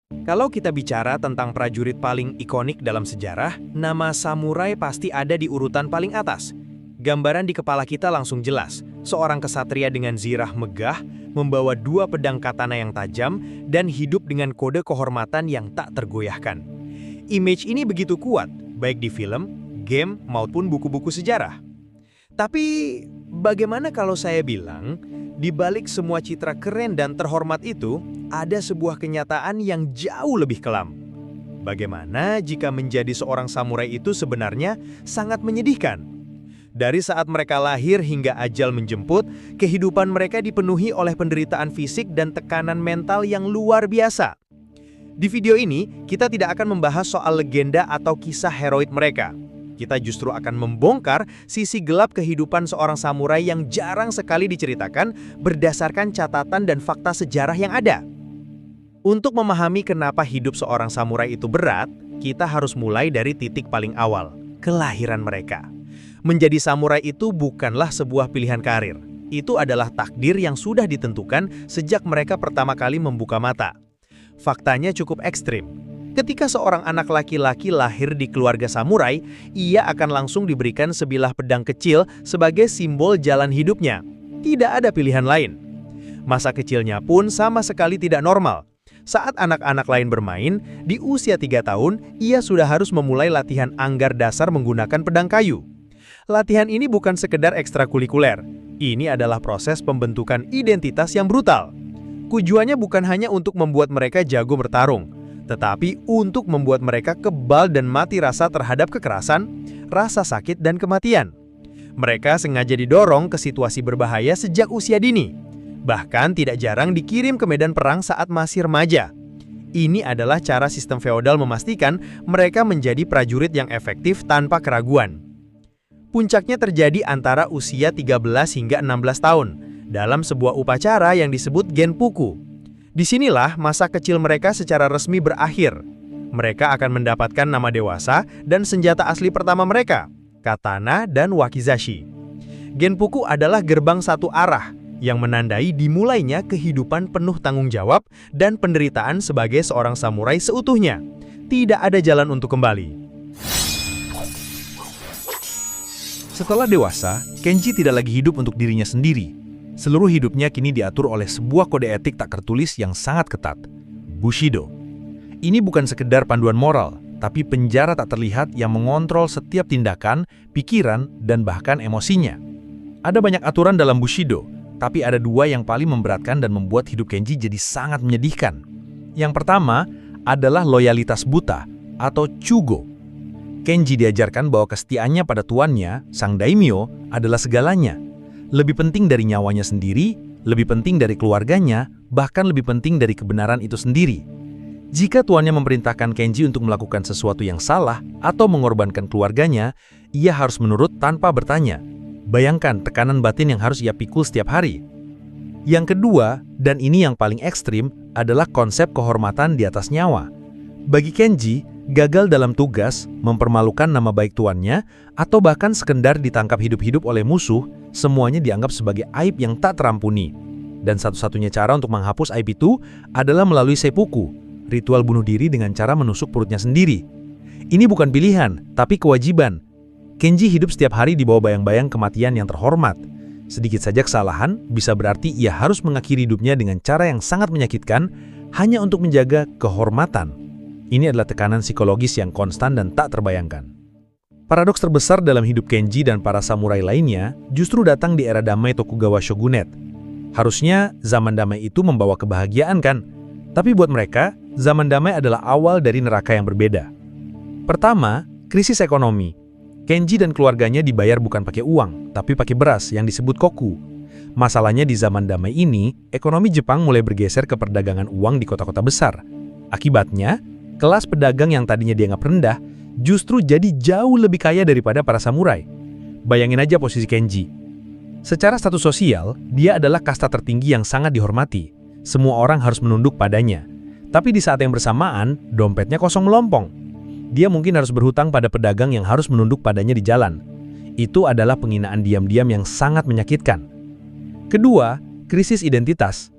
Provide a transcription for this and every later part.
Kalau kita bicara tentang prajurit paling ikonik dalam sejarah, nama samurai pasti ada di urutan paling atas. Gambaran di kepala kita langsung jelas, seorang kesatria dengan zirah megah, membawa dua pedang katana yang tajam, dan hidup dengan kode kehormatan yang tak tergoyahkan. Image ini begitu kuat, baik di film, game, maupun buku-buku sejarah. Tapi, bagaimana kalau saya bilang, di balik semua citra keren dan terhormat itu, ada sebuah kenyataan yang jauh lebih kelam. Bagaimana jika menjadi seorang samurai itu sebenarnya sangat menyedihkan? Dari saat mereka lahir hingga ajal menjemput, kehidupan mereka dipenuhi oleh penderitaan fisik dan tekanan mental yang luar biasa. Di video ini, kita tidak akan membahas soal legenda atau kisah heroik mereka. Kita justru akan membongkar sisi gelap kehidupan seorang samurai yang jarang sekali diceritakan berdasarkan catatan dan fakta sejarah yang ada. Untuk memahami kenapa hidup seorang samurai itu berat, kita harus mulai dari titik paling awal, kelahiran mereka. Menjadi samurai itu bukanlah sebuah pilihan karir. Itu adalah takdir yang sudah ditentukan sejak mereka pertama kali membuka mata. Faktanya cukup ekstrim. Ketika seorang anak laki-laki lahir di keluarga samurai, ia akan langsung diberikan sebilah pedang kecil sebagai simbol jalan hidupnya. Tidak ada pilihan lain. Masa kecilnya pun sama sekali tidak normal. Saat anak-anak lain bermain, di usia 3 tahun, ia sudah harus memulai latihan anggar dasar menggunakan pedang kayu. Latihan ini bukan sekedar ekstrakurikuler. Ini adalah proses pembentukan identitas yang brutal. Tujuannya bukan hanya untuk membuat mereka jago bertarung, tetapi untuk membuat mereka kebal dan mati rasa terhadap kekerasan, rasa sakit, dan kematian. Mereka sengaja didorong ke situasi berbahaya sejak usia dini. Bahkan tidak jarang dikirim ke medan perang saat masih remaja. Ini adalah cara sistem feodal memastikan mereka menjadi prajurit yang efektif tanpa keraguan. Puncaknya terjadi antara usia 13 hingga 16 tahun, dalam sebuah upacara yang disebut Genpuku. Disinilah masa kecil mereka secara resmi berakhir. Mereka akan mendapatkan nama dewasa dan senjata asli pertama mereka, katana dan wakizashi. Genpuku adalah gerbang satu arah yang menandai dimulainya kehidupan penuh tanggung jawab dan penderitaan sebagai seorang samurai seutuhnya. Tidak ada jalan untuk kembali. Setelah dewasa, Kenji tidak lagi hidup untuk dirinya sendiri. Seluruh hidupnya kini diatur oleh sebuah kode etik tak tertulis yang sangat ketat, Bushido. Ini bukan sekedar panduan moral, tapi penjara tak terlihat yang mengontrol setiap tindakan, pikiran, dan bahkan emosinya. Ada banyak aturan dalam Bushido, tapi ada dua yang paling memberatkan dan membuat hidup Kenji jadi sangat menyedihkan. Yang pertama adalah loyalitas buta atau Chugo. Kenji diajarkan bahwa kesetiaannya pada tuannya, sang daimyo, adalah segalanya. Lebih penting dari nyawanya sendiri, lebih penting dari keluarganya, bahkan lebih penting dari kebenaran itu sendiri. Jika tuannya memerintahkan Kenji untuk melakukan sesuatu yang salah atau mengorbankan keluarganya, ia harus menurut tanpa bertanya. Bayangkan tekanan batin yang harus ia pikul setiap hari. Yang kedua, dan ini yang paling ekstrim, adalah konsep kehormatan di atas nyawa. Bagi Kenji, gagal dalam tugas, mempermalukan nama baik tuannya, atau bahkan sekedar ditangkap hidup-hidup oleh musuh, semuanya dianggap sebagai aib yang tak terampuni. Dan satu-satunya cara untuk menghapus aib itu adalah melalui seppuku, ritual bunuh diri dengan cara menusuk perutnya sendiri. Ini bukan pilihan, tapi kewajiban. Kenji hidup setiap hari di bawah bayang-bayang kematian yang terhormat. Sedikit saja kesalahan bisa berarti ia harus mengakhiri hidupnya dengan cara yang sangat menyakitkan hanya untuk menjaga kehormatan. Ini adalah tekanan psikologis yang konstan dan tak terbayangkan. Paradoks terbesar dalam hidup Kenji dan para samurai lainnya justru datang di era damai Tokugawa Shogunate. Harusnya zaman damai itu membawa kebahagiaan kan? Tapi buat mereka, zaman damai adalah awal dari neraka yang berbeda. Pertama, krisis ekonomi. Kenji dan keluarganya dibayar bukan pakai uang, tapi pakai beras yang disebut koku. Masalahnya di zaman damai ini, ekonomi Jepang mulai bergeser ke perdagangan uang di kota-kota besar. Akibatnya, kelas pedagang yang tadinya dianggap rendah, justru jadi jauh lebih kaya daripada para samurai. Bayangin aja posisi Kenji. Secara status sosial, dia adalah kasta tertinggi yang sangat dihormati. Semua orang harus menunduk padanya. Tapi di saat yang bersamaan, dompetnya kosong melompong. Dia mungkin harus berhutang pada pedagang yang harus menunduk padanya di jalan. Itu adalah penghinaan diam-diam yang sangat menyakitkan. Kedua, krisis identitas.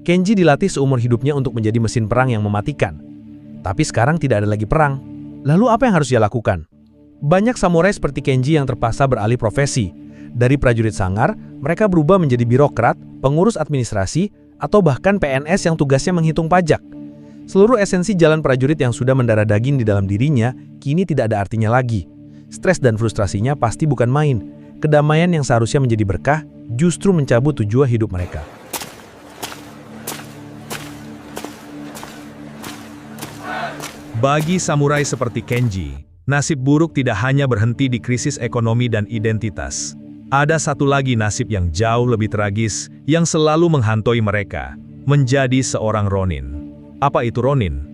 Kenji dilatih seumur hidupnya untuk menjadi mesin perang yang mematikan. Tapi sekarang tidak ada lagi perang. Lalu apa yang harus dia lakukan? Banyak samurai seperti Kenji yang terpaksa beralih profesi. Dari prajurit sangar, mereka berubah menjadi birokrat, pengurus administrasi, atau bahkan PNS yang tugasnya menghitung pajak. Seluruh esensi jalan prajurit yang sudah mendarah daging di dalam dirinya, kini tidak ada artinya lagi. Stres dan frustrasinya pasti bukan main. Kedamaian yang seharusnya menjadi berkah, justru mencabut tujuan hidup mereka. Bagi samurai seperti Kenji, nasib buruk tidak hanya berhenti di krisis ekonomi dan identitas. Ada satu lagi nasib yang jauh lebih tragis yang selalu menghantui mereka, menjadi seorang Ronin. Apa itu Ronin?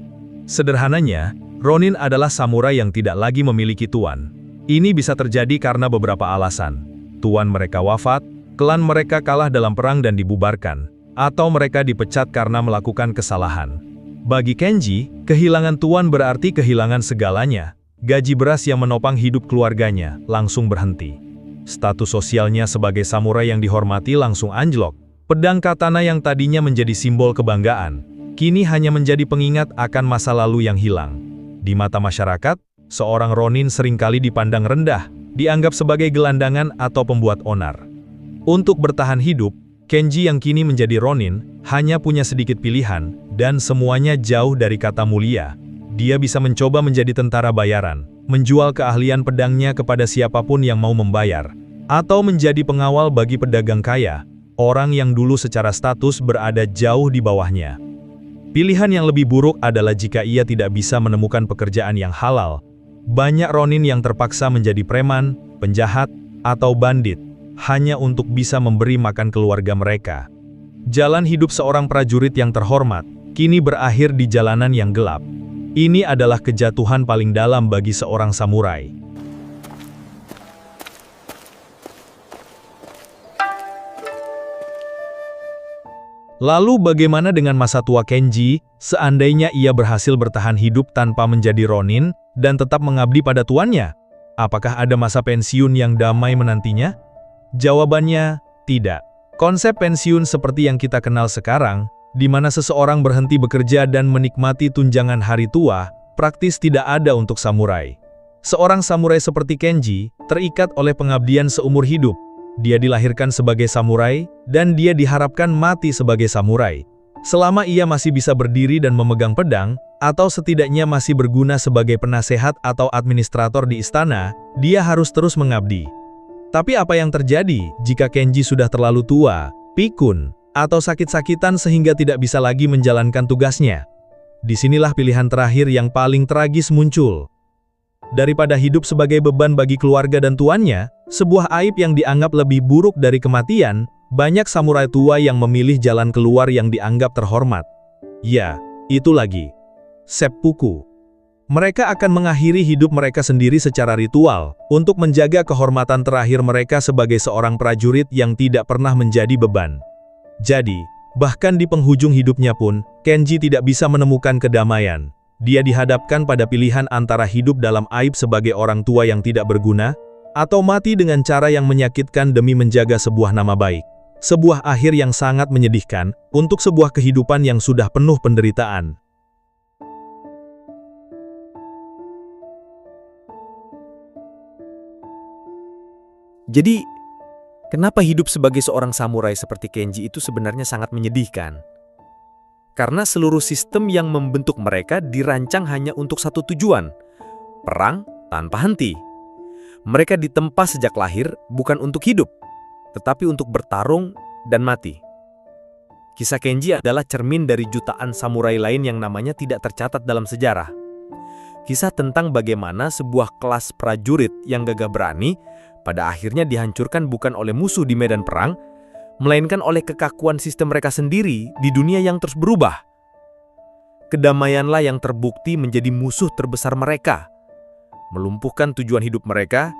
Sederhananya, Ronin adalah samurai yang tidak lagi memiliki tuan. Ini bisa terjadi karena beberapa alasan. Tuan mereka wafat, klan mereka kalah dalam perang dan dibubarkan, atau mereka dipecat karena melakukan kesalahan. Bagi Kenji, kehilangan tuan berarti kehilangan segalanya. Gaji beras yang menopang hidup keluarganya langsung berhenti. Status sosialnya sebagai samurai yang dihormati langsung anjlok. Pedang katana yang tadinya menjadi simbol kebanggaan, kini hanya menjadi pengingat akan masa lalu yang hilang. Di mata masyarakat, seorang Ronin seringkali dipandang rendah, dianggap sebagai gelandangan atau pembuat onar. Untuk bertahan hidup, Kenji yang kini menjadi Ronin, hanya punya sedikit pilihan, dan semuanya jauh dari kata mulia. Dia bisa mencoba menjadi tentara bayaran, menjual keahlian pedangnya kepada siapapun yang mau membayar, atau menjadi pengawal bagi pedagang kaya, orang yang dulu secara status berada jauh di bawahnya. Pilihan yang lebih buruk adalah jika ia tidak bisa menemukan pekerjaan yang halal. Banyak Ronin yang terpaksa menjadi preman, penjahat, atau bandit, hanya untuk bisa memberi makan keluarga mereka. Jalan hidup seorang prajurit yang terhormat, kini berakhir di jalanan yang gelap. Ini adalah kejatuhan paling dalam bagi seorang samurai. Lalu bagaimana dengan masa tua Kenji, seandainya ia berhasil bertahan hidup tanpa menjadi Ronin, dan tetap mengabdi pada tuannya? Apakah ada masa pensiun yang damai menantinya? Jawabannya, tidak. Konsep pensiun seperti yang kita kenal sekarang, di mana seseorang berhenti bekerja dan menikmati tunjangan hari tua, praktis tidak ada untuk samurai. Seorang samurai seperti Kenji, terikat oleh pengabdian seumur hidup. Dia dilahirkan sebagai samurai, dan dia diharapkan mati sebagai samurai. Selama ia masih bisa berdiri dan memegang pedang, atau setidaknya masih berguna sebagai penasehat atau administrator di istana, dia harus terus mengabdi. Tapi apa yang terjadi jika Kenji sudah terlalu tua, pikun, atau sakit-sakitan sehingga tidak bisa lagi menjalankan tugasnya? Disinilah pilihan terakhir yang paling tragis muncul. Daripada hidup sebagai beban bagi keluarga dan tuannya, sebuah aib yang dianggap lebih buruk dari kematian, banyak samurai tua yang memilih jalan keluar yang dianggap terhormat. Ya, itu lagi. Seppuku. Mereka akan mengakhiri hidup mereka sendiri secara ritual, untuk menjaga kehormatan terakhir mereka sebagai seorang prajurit yang tidak pernah menjadi beban. Jadi, bahkan di penghujung hidupnya pun, Kenji tidak bisa menemukan kedamaian. Dia dihadapkan pada pilihan antara hidup dalam aib sebagai orang tua yang tidak berguna, atau mati dengan cara yang menyakitkan demi menjaga sebuah nama baik. Sebuah akhir yang sangat menyedihkan, untuk sebuah kehidupan yang sudah penuh penderitaan. Jadi, kenapa hidup sebagai seorang samurai seperti Kenji itu sebenarnya sangat menyedihkan? Karena seluruh sistem yang membentuk mereka dirancang hanya untuk satu tujuan, perang tanpa henti. Mereka ditempa sejak lahir bukan untuk hidup, tetapi untuk bertarung dan mati. Kisah Kenji adalah cermin dari jutaan samurai lain yang namanya tidak tercatat dalam sejarah. Kisah tentang bagaimana sebuah kelas prajurit yang gagah berani pada akhirnya dihancurkan bukan oleh musuh di medan perang, melainkan oleh kekakuan sistem mereka sendiri di dunia yang terus berubah. Kedamaianlah yang terbukti menjadi musuh terbesar mereka, melumpuhkan tujuan hidup mereka,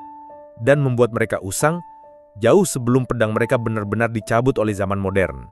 dan membuat mereka usang jauh sebelum pedang mereka benar-benar dicabut oleh zaman modern.